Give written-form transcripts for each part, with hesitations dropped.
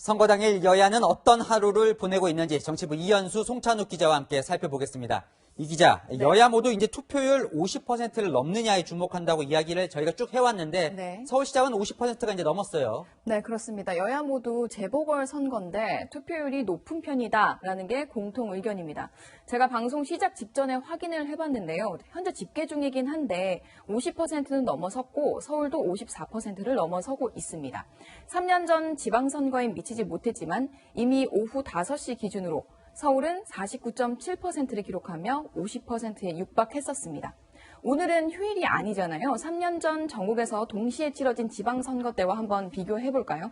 선거 당일 여야는 어떤 하루를 보내고 있는지 정치부 이현수, 송찬욱 기자와 함께 살펴보겠습니다. 이 기자, 여야 모두 이제 투표율 50%를 넘느냐에 주목한다고 이야기를 저희가 쭉 해왔는데 서울시장은 50%가 이제 넘었어요. 네, 그렇습니다. 여야 모두 재보궐선거인데 투표율이 높은 편이다라는 게 공통 의견입니다. 제가 방송 시작 직전에 확인을 해봤는데요. 현재 집계 중이긴 한데 50%는 넘어섰고 서울도 54%를 넘어서고 있습니다. 3년 전 지방선거엔 미치지 못했지만 이미 오후 5시 기준으로 서울은 49.7%를 기록하며 50%에 육박했었습니다. 오늘은 휴일이 아니잖아요. 3년 전 전국에서 동시에 치러진 지방선거 때와 한번 비교해볼까요?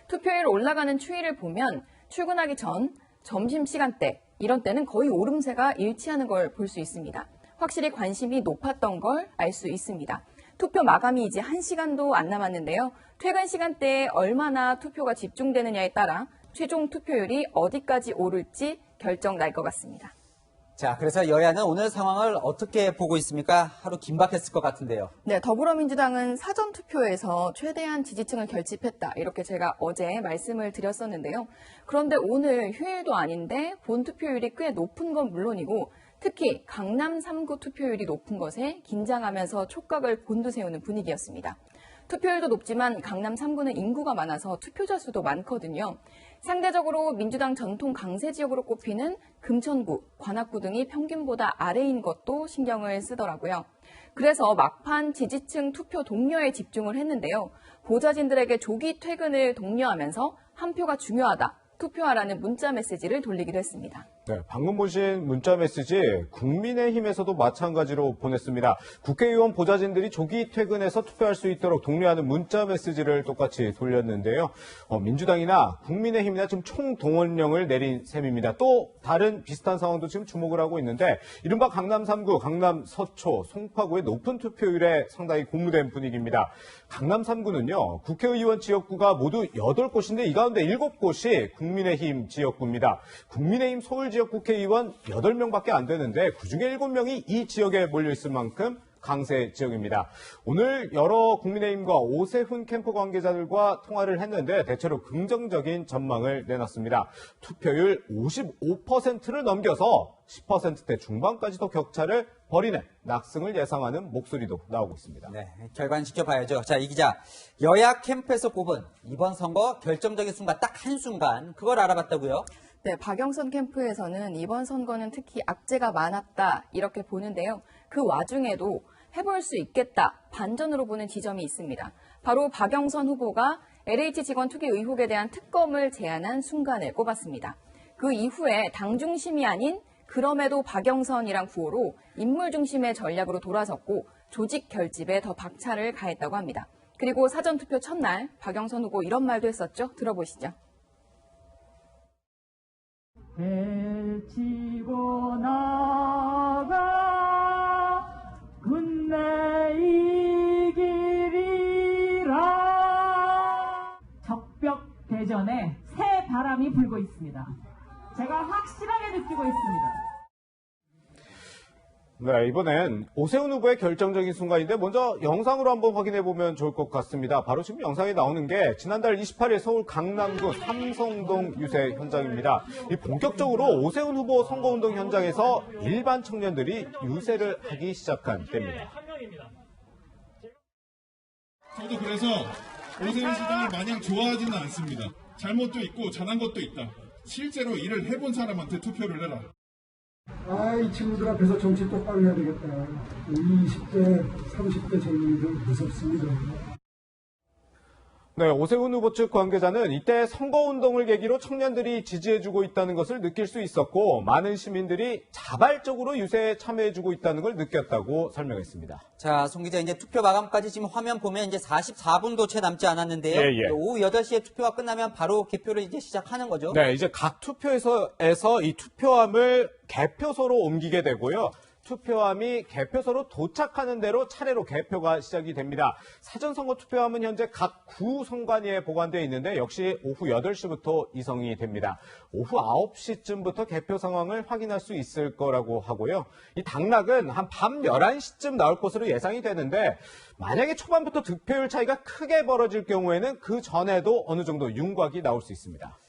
투표율 올라가는 추이를 보면 출근하기 전, 점심시간대, 이런 때는 거의 오름세가 일치하는 걸 볼 수 있습니다. 확실히 관심이 높았던 걸 알 수 있습니다. 투표 마감이 이제 1시간도 안 남았는데요. 퇴근 시간대에 얼마나 투표가 집중되느냐에 따라 최종 투표율이 어디까지 오를지 결정 날 것 같습니다. 자, 그래서 여야는 오늘 상황을 어떻게 보고 있습니까? 하루 긴박했을 것 같은데요. 네, 더불어민주당은 사전투표에서 최대한 지지층을 결집했다. 이렇게 제가 어제 말씀을 드렸었는데요. 그런데 오늘 휴일도 아닌데 본투표율이 꽤 높은 건 물론이고 특히 강남 3구 투표율이 높은 것에 긴장하면서 촉각을 곤두세우는 분위기였습니다. 투표율도 높지만 강남 3구는 인구가 많아서 투표자 수도 많거든요. 상대적으로 민주당 전통 강세 지역으로 꼽히는 금천구, 관악구 등이 평균보다 아래인 것도 신경을 쓰더라고요. 그래서 막판 지지층 투표 독려에 집중을 했는데요. 보좌진들에게 조기 퇴근을 독려하면서 한 표가 중요하다, 투표하라는 문자 메시지를 돌리기도 했습니다. 네, 방금 보신 문자 메시지 국민의힘에서도 마찬가지로 보냈습니다. 국회의원 보좌진들이 조기 퇴근해서 투표할 수 있도록 독려하는 문자 메시지를 똑같이 돌렸는데요. 민주당이나 국민의힘이나 지금 총동원령을 내린 셈입니다. 또 다른 비슷한 상황도 지금 주목을 하고 있는데 이른바 강남 3구, 강남 서초, 송파구의 높은 투표율에 상당히 고무된 분위기입니다. 강남 3구는요. 국회의원 지역구가 모두 8곳인데 이 가운데 7곳이 국민의힘 지역구입니다. 국민의힘 서울 지역 국회의원 8명밖에 안 되는데 그중에 7명이 이 지역에 몰려있을 만큼 강세 지역입니다. 오늘 여러 국민의힘과 오세훈 캠프 관계자들과 통화를 했는데 대체로 긍정적인 전망을 내놨습니다. 투표율 55%를 넘겨서 10%대 중반까지도 격차를 벌이는 낙승을 예상하는 목소리도 나오고 있습니다. 네, 결과는 지켜봐야죠. 자, 이 기자, 여야 캠프에서 뽑은 이번 선거 결정적인 순간, 딱 한순간 그걸 알아봤다고요? 네, 박영선 캠프에서는 이번 선거는 특히 악재가 많았다 이렇게 보는데요. 그 와중에도 해볼 수 있겠다, 반전으로 보는 지점이 있습니다. 바로 박영선 후보가 LH 직원 투기 의혹에 대한 특검을 제안한 순간을 꼽았습니다. 그 이후에 당 중심이 아닌 그럼에도 박영선이란 구호로 인물 중심의 전략으로 돌아섰고 조직 결집에 더 박차를 가했다고 합니다. 그리고 사전투표 첫날 박영선 후보 이런 말도 했었죠. 들어보시죠. 해치고 나가 군내 이기리라. 적벽 대전에 새 바람이 불고 있습니다. 제가 확실하게 느끼고 있습니다. 네, 이번엔 오세훈 후보의 결정적인 순간인데 먼저 영상으로 한번 확인해 보면 좋을 것 같습니다. 바로 지금 영상에 나오는 게 지난달 28일 서울 강남구 삼성동 유세 현장입니다. 이 본격적으로 오세훈 후보 선거운동 현장에서 일반 청년들이 유세를 하기 시작한 때입니다. 저도 그래서 오세훈 시장을 마냥 좋아하지는 않습니다. 잘못도 있고 잘한 것도 있다. 실제로 일을 해본 사람한테 투표를 해라. 이 친구들 앞에서 정치 똑바로 해야 되겠다. 20대, 30대 젊은이들 무섭습니다. 네, 오세훈 후보 측 관계자는 이때 선거운동을 계기로 청년들이 지지해주고 있다는 것을 느낄 수 있었고 많은 시민들이 자발적으로 유세에 참여해주고 있다는 걸 느꼈다고 설명했습니다. 자, 송 기자, 이제 투표 마감까지 지금 화면 보면 이제 44분도 채 남지 않았는데요. 오후 8시에 투표가 끝나면 바로 개표를 이제 시작하는 거죠. 네, 이제 각 투표소에서 이 투표함을 개표소로 옮기게 되고요. 투표함이 개표소로 도착하는 대로 차례로 개표가 시작이 됩니다. 사전선거 투표함은 현재 각 구 선관위에 보관되어 있는데 역시 오후 8시부터 이송이 됩니다. 오후 9시쯤부터 개표 상황을 확인할 수 있을 거라고 하고요. 이 당락은 한 밤 11시쯤 나올 것으로 예상이 되는데 만약에 초반부터 득표율 차이가 크게 벌어질 경우에는 그 전에도 어느 정도 윤곽이 나올 수 있습니다.